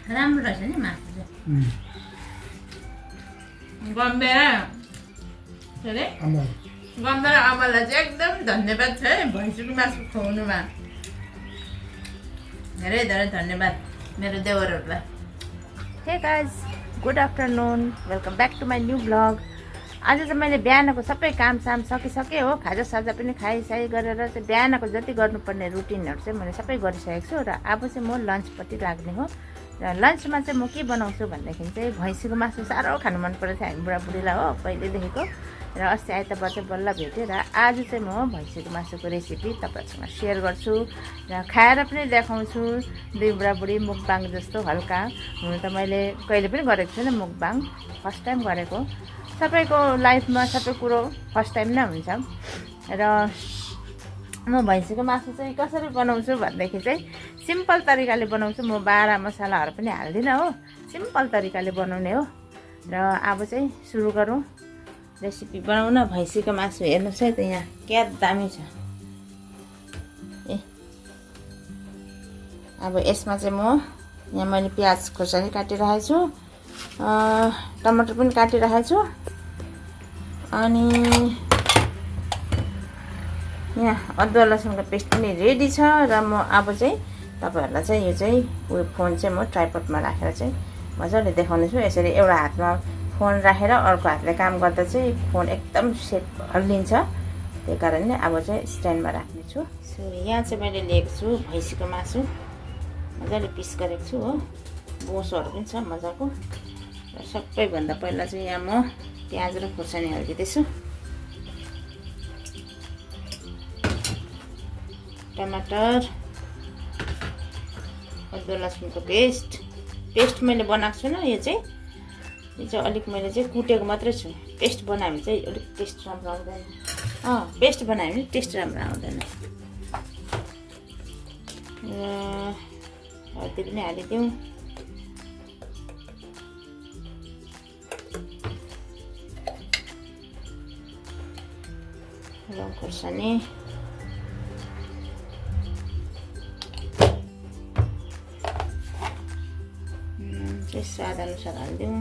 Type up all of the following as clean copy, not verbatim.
राम्रो रहेछ नि मासु चाहिँ गम्बेर के अरे गम्बेर आमालाई चाहिँ एकदम धन्यवाद छ है भैँसीको मासु खुवाउनुमा धेरै धेरै धन्यवाद मेरो देवरहरूलाई hey guys good afternoon welcome back to my new vlog आज चाहिँ मैले बिहानको सबै कामसाम सकिसकेँ हो खाजासाजा पनि खाइसाइ गरेर चाहिँ बिहानको जति गर्नुपर्ने रुटिनहरू चाहिँ मैले सबै गरिसकेको छु र अब चाहिँ म लन्चपट्टि लाग्ने हो र लन्चमा चाहिँ म के बनाउँछु भनेदेखि चाहिँ भैँसीको मासु साह्रो खानु मन परेको थियो हामी बुढाबुढीलाई हो पहिल्यैदेखिको र अस्ति आइतबार चाहिँ बल्ल भेटेँ र आज चाहिँ म भैँसीको मासुको रेसिपी तपाईँहरूसँग सेयर गर्छु र खाएर पनि देखाउँछु दुई बुढाबुढी मुकबाङ जस्तो हल्का हुनु त मैले कहिले पनि गरेको छुइनँ मुकबाङ फर्स्ट टाइम गरेको सबैको लाइफमा सबै कुरो फर्स्ट टाइम नै हुन्छ र म भैँसीको मासु चाहिँ कसरी बनाउँछु भनेदेखि चाहिँ सिम्पल तरिकाले बनाउँछु म बाह्र मसलाहरू पनि हाल्दिनँ हो सिम्पल तरिकाले बनाउने हो र अब चाहिँ सुरु गरौँ रेसिपी बनाउन भैँसीको मासु हेर्नुहोस् है त यहाँ क्या दामी छ ए अब यसमा चाहिँ म यहाँ मैले प्याज खोर्सानी काटिरहेको छु टमाटर पनि काटिरहेको छु अनि यहाँ अदुवा लसुनको पेस्ट पनि रेडी छ र म अब चाहिँ तपाईँहरूलाई चाहिँ यो चाहिँ उयो फोन चाहिँ म ट्राइपडमा राखेर चाहिँ मजाले देखाउने छु यसरी एउटा हातमा फोन राखेर अर्को हातले काम गर्दा चाहिँ फोन एकदम सेप हल्लिन्छ त्यही कारणले अब चाहिँ स्ट्यान्डमा राख्ने छु सो यहाँ चाहिँ मैले लिएको छु भैँसीको मासु मजाले पिस गरेको छु हो बोसोहरू पनि छ मजाको र सबैभन्दा पहिला चाहिँ यहाँ म प्याज र खोर्सानी हालिदिँदैछु टमाटर अदुवा लसुनको पेस्ट मैले बनाएको छुइनँ यो चाहिँ अलिक मैले चाहिँ कुटेको मात्रै छु पेस्ट बनायो भने चाहिँ अलिक टेस्ट राम्रो आउँदैन पेस्ट बनायो भने टेस्ट राम्रो आउँदैन र हर्दी पनि हालिदिउँ रङ खोर्सानी स्वाद अनुसार हालिदिउँ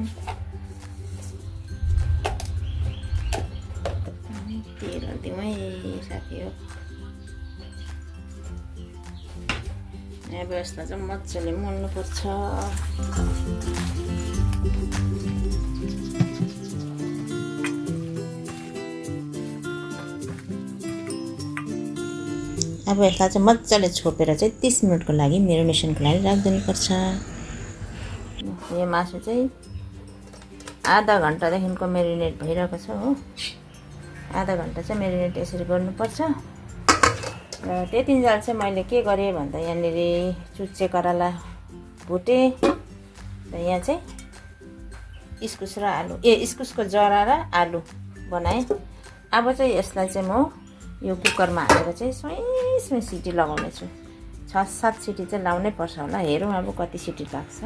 तेल हालिदिउँ है साथी हो अब यसलाई चाहिँ मजाले मोल्नुपर्छ अब यसलाई चाहिँ मजाले छोपेर चाहिँ 30 मिनटको लागि मेरिनेसनको लागि राखिदिनुपर्छ यो मासु चाहिँ आधा घन्टादेखिको मेरिनेट भइरहेको छ हो आधा घन्टा चाहिँ मेरिनेट यसरी गर्नुपर्छ र त्यतिन्जेल चाहिँ मैले के गरेँ भन्दा यहाँनिर चुच्चे कराला भुटेँ र यहाँ चाहिँ इस्कुस र आलु इस्कुसको जरा र आलु बनाएँ अब चाहिँ यसलाई चाहिँ म यो कुकरमा हालेर चाहिँ सोही सिटी लगाउने छु 6-7 सिटी चाहिँ लाउनै पर्छ होला हेरौँ अब कति सिटी लाग्छ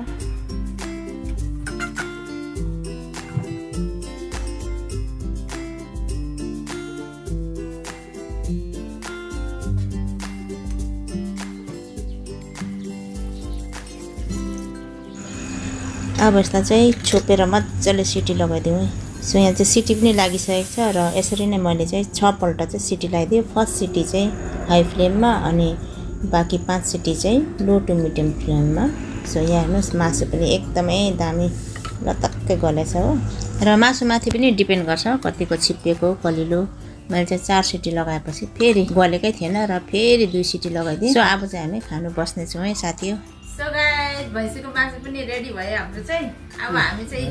अब यसलाई चाहिँ छोपेर मजाले सिटी लगाइदिउँ है सो यहाँ चाहिँ सिटी पनि लागिसकेको छ र यसरी नै मैले चाहिँ 6 पल्ट चाहिँ सिटी लगाइदिएँ फर्स्ट सिटी चाहिँ हाई फ्लेममा अनि बाँकी 5 सिटी चाहिँ लो टु मिडियम फ्लेममा सो यहाँ हेर्नुहोस् मासु पनि एकदमै दामी लतक्कै गलेछ हो र मासुमाथि पनि डिपेन्ड गर्छ कतिको छिप्पिएको कलिलो मैले चाहिँ 4 सिटी लगाएपछि फेरि गलेकै थिएन र फेरि 2 सिटी लगाइदिएँ सो अब चाहिँ हामी खानु बस्नेछौँ है साथी हो सो गाइस भैँसीको मासु पनि रेडी भयो हाम्रो चाहिँ अब हामी चाहिँ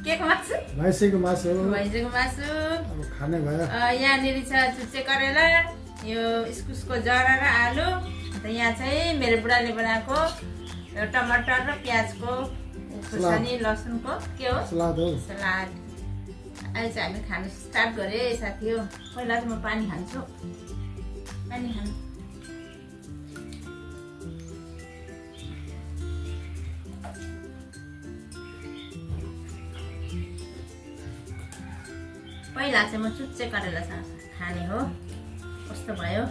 के को मासु भैँसीको मासु अब खाने भयो यहाँनिर छ चुच्चे करेला यो इस्कुसको जरा र आलु अन्त यहाँ चाहिँ मेरो बुढाले बनाएको टमाटर र प्याजको खुर्सानी लसुनको के हो सलाद अहिले चाहिँ हामी खानु स्टार्ट गरेँ साथी हो पहिला चाहिँ म पानी खान्छु पानी खानु पहिला चाहिँ म चुच्चे करेला खाने हो कस्तो भयो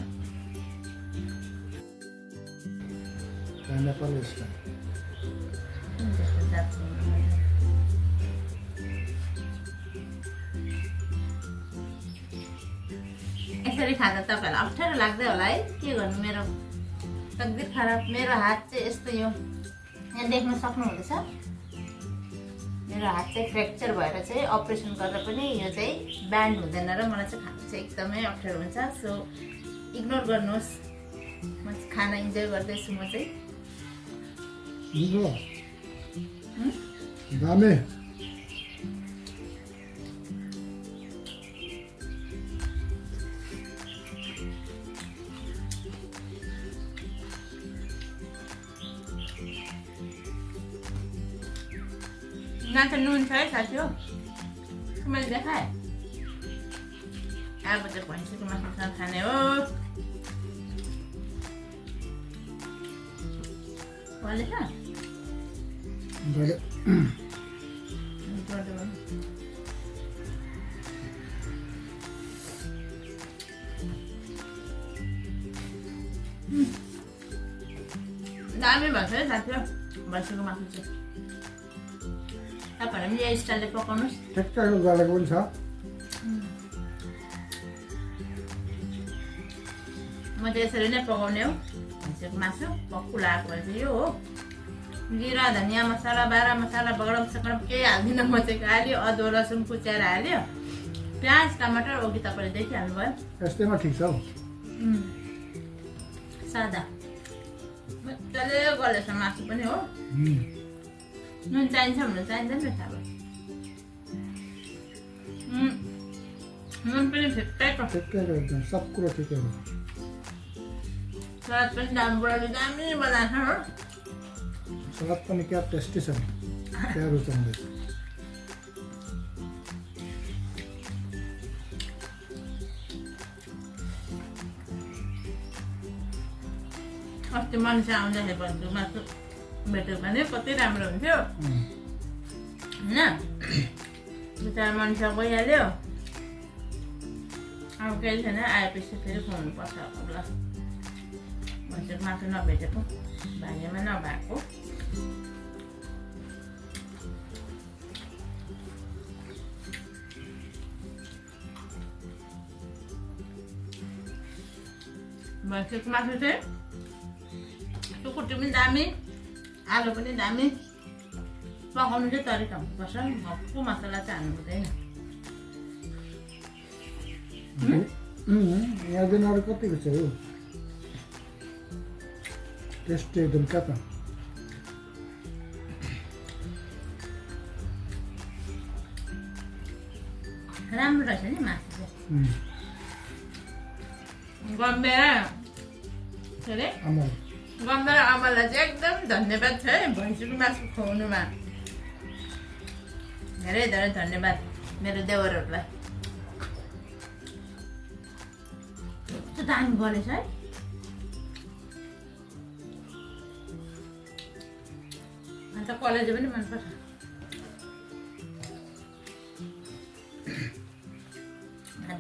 यसरी खाँदा तपाईँहरूलाई अप्ठ्यारो लाग्दै होला है। के गर्नु, मेरो तकदिर खराब। मेरो हात चाहिँ यस्तो यो यहाँ देख्न सक्नुहुँदैछ। मेरो हात चाहिँ फ्र्याक्चर भएर चाहिँ अपरेसन गरेर पनि यो चाहिँ ब्यान्ड हुँदैन र मलाई चाहिँ खानु चाहिँ एकदमै अप्ठ्यारो हुन्छ। सो इग्नोर गर्नुहोस्, म खाना इन्जोय गर्दैछु। म चाहिँ दामी यहाँ त नुन छ है साथी हो, मैले देखाएँ। अब चाहिँ भैँसीको मासुसँग खाने हो। वाले छ दामी भएको छ है साथी हो भैँसीको मासु चाहिँ। तपाईँहरू पनि यही स्टाइलले पकाउनुहोस्। ठिकठाक गलेको पनि छ। म चाहिँ यसरी नै पकाउने हो भैँसीको मासु। पक्कु लगाएको भन्छ यो हो। जिरा धनियाँ मसला बाह्र मसला बगडम सकडम केही हाल्दिनँ। म चाहिँ हाल्यो अदुवा लसुन कुच्याएर हाल्यो, प्याज टमाटर अघि तपाईँले देखिहाल्नु भयो। यस्तैमा ठिक छ हौ। सादा मजाले गलेछ मासु पनि हो। नुन चाहिन्छ भने चाहिँदैन नि थाहा भयो। नुन पनि ठिक्कैको ठिक्कैको एकदम सब कुरो ठिकैको। सलाद पनि दामी बुढाले दामी बनाएको हो। सलाद पनि क्या टेस्टी छ नि, क्या रुचाउँदैछ। अस्ति मान्छे आउँदाखेरि भन्छु मासु भेट्यो भने कति राम्रो हुन्थ्यो होइन। बिचरा मान्छे गइहाल्यो, अब केही छैन। आएपछि फेरि खुवाउनु पर्छ होला। भैँसीको मासु नभेटेको भाग्यमा नभएको। भैँसीको मासु चाहिँ सुकुटी पनि दामी, आलु पनि दामी। पकाउनु चाहिँ तरिका हुनुपर्छ। भक्कु मसला चाहिँ हाल्नु हुँदैन। यहाँ दिन अरू कतिको छ यो टेस्टी एकदम। क्या त राम्रो रहेछ नि मासु चाहिँ। गम्बेर के अरे गम्बेर आमालाई चाहिँ एकदम धन्यवाद छ है भैँसीको मासु खुवाउनुमा। धेरै धेरै धन्यवाद मेरो देवरहरूलाई। कस्तो दामी गलेछ है। अन्त कलेजो पनि मनपर्छ।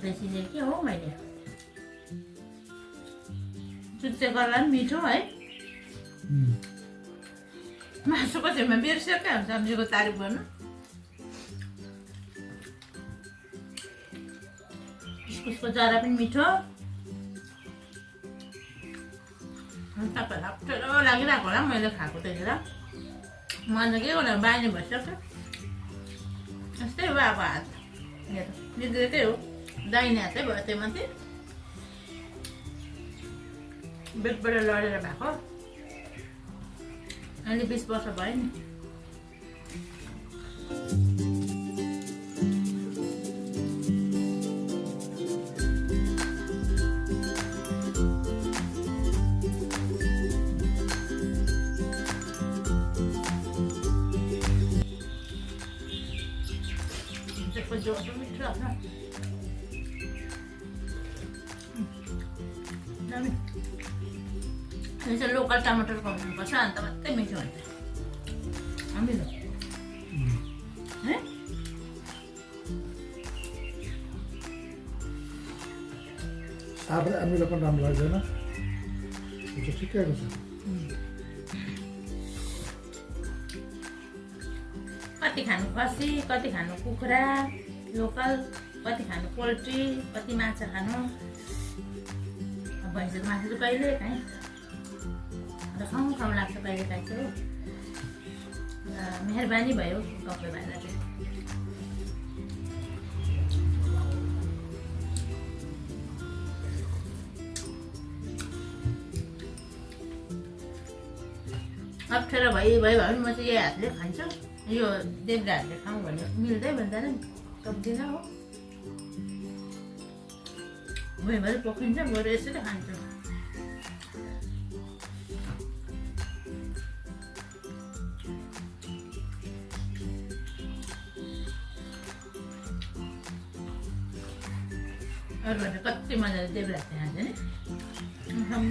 बेसी के हो मैले चुच्चेको पनि मिठो है। मासुको छेउमा बिर्स्यो क्या सब्जीको तारिफ गर्नु। इस्कुसको जरा पनि मिठो। तपाईँहरूलाई अप्ठ्यारो लागिरहेको होला मैले खाएको त्यतिखेर। म त के गर्नु बानी भइसक्यो। यस्तै हो अब हात निद्रेकै हो। दाहिने हातै भयो त्यो मात्रै। बेडबाट लडेर भएको अहिले 20 वर्ष भयो नि। जो मिठो लाग्छ। यो चाहिँ लोकल टमाटर पकाउनुपर्छ अन्त मात्रै मिठो हुन्छ। अमिलो है। आफूलाई अमिलो पनि राम्रो लाग्दैन। यो चाहिँ ठिकैको छ। कति खानु खसी, कति खानु कुखुरा लोकल, कति खानु पोल्ट्री, कति माछा खानु। भैँसीको मासु चाहिँ कहिले खाएँ र खाउँ लाग्छ कहिले काहीँ चाहिँ मेहरबानी भयो कपडा भाइलाई चाहिँ। अप्ठ्यारो भयो भने म चाहिँ यो हातले खान्छु, यो देब्रे हातले खाउँ भने मिल्दै भन्दैन नि, सक्दिनँ हो। भुइँभरि पोखिन्छ, बरु यसरी खान्छु। अरूहरूले कति मजाले देब्रे हातले खान्छ नि, खाउँ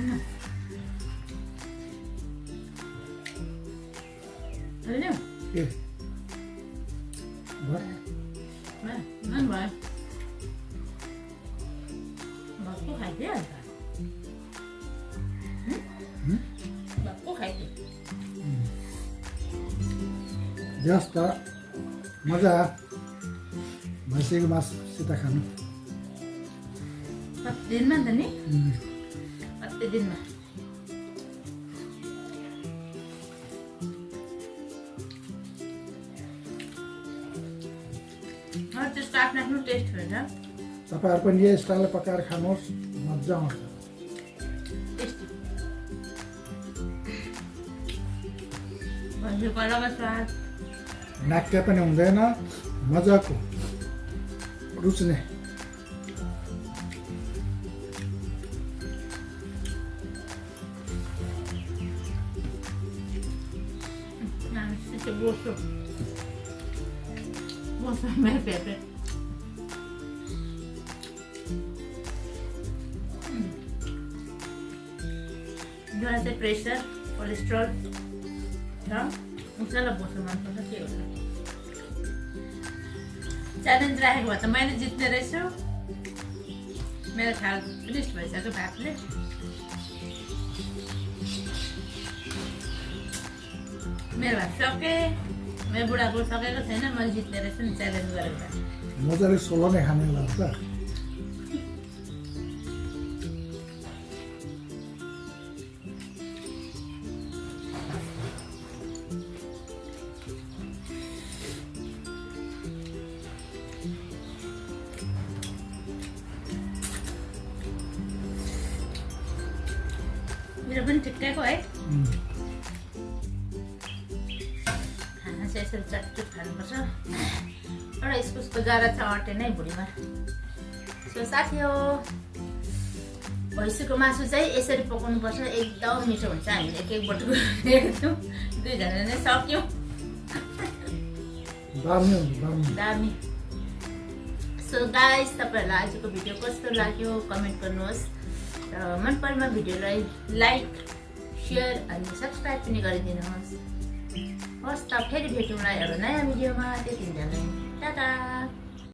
होइन के मन भयो भक्कु खाइदियो अन्त भक्कु खाइदियो। जस्ट मजा भैँसीको मासुसित खानु कति दिनमा त नि, कति दिनमा। त्यसको आफ्नो आफ्नो टेस्ट हुन्छ। तपाईँहरू पनि यही स्टाइलले पकाएर खानुहोस्, मजा आउँछ। टेस्टी भैँसीको अलगै स्वाद, नाक्के पनि हुँदैन, मजाको रुच्ने। बोसो बोसो मेरो फेभरेट। जसलाई चाहिँ प्रेसर कोलेस्ट्रोल छ उसैलाई बोसो मनपर्छ, के हुन्छ। च्यालेन्ज राखेको भए त मैले जित्ने रहेछु, मेरो थाल फिनिस भइसक्यो भातले। मेरो भात सके, मेरो बुढाको सकेको छैन, मैले जित्ने रहेछु नि च्यालेन्ज गरेको भए। मजाले सोलो नै खाने लाग्छ। मेरो पनि ठिक्कैको है, खाना चाहिँ यसरी चटचुट खानुपर्छ। एउटा इस्कुसको जरा छ अटे नै भुँडीमा। सो साथी हो, भैँसीको मासु चाहिँ यसरी पकाउनुपर्छ, एकदम मिठो हुन्छ। हामीले एक एक बटुको लिएको थियौँ, दुईजना नै सक्यौँ। दामी। सो गाइस, तपाईँहरूलाई आजको भिडियो कस्तो लाग्यो कमेन्ट गर्नुहोस् र मन परेमा भिडियोलाई लाइक सेयर अनि सब्सक्राइब पनि गरिदिनुहोस्। हस् त, फेरि भेटौँला एउटा नयाँ भिडियोमा। त्यतिन्जेल टाटा।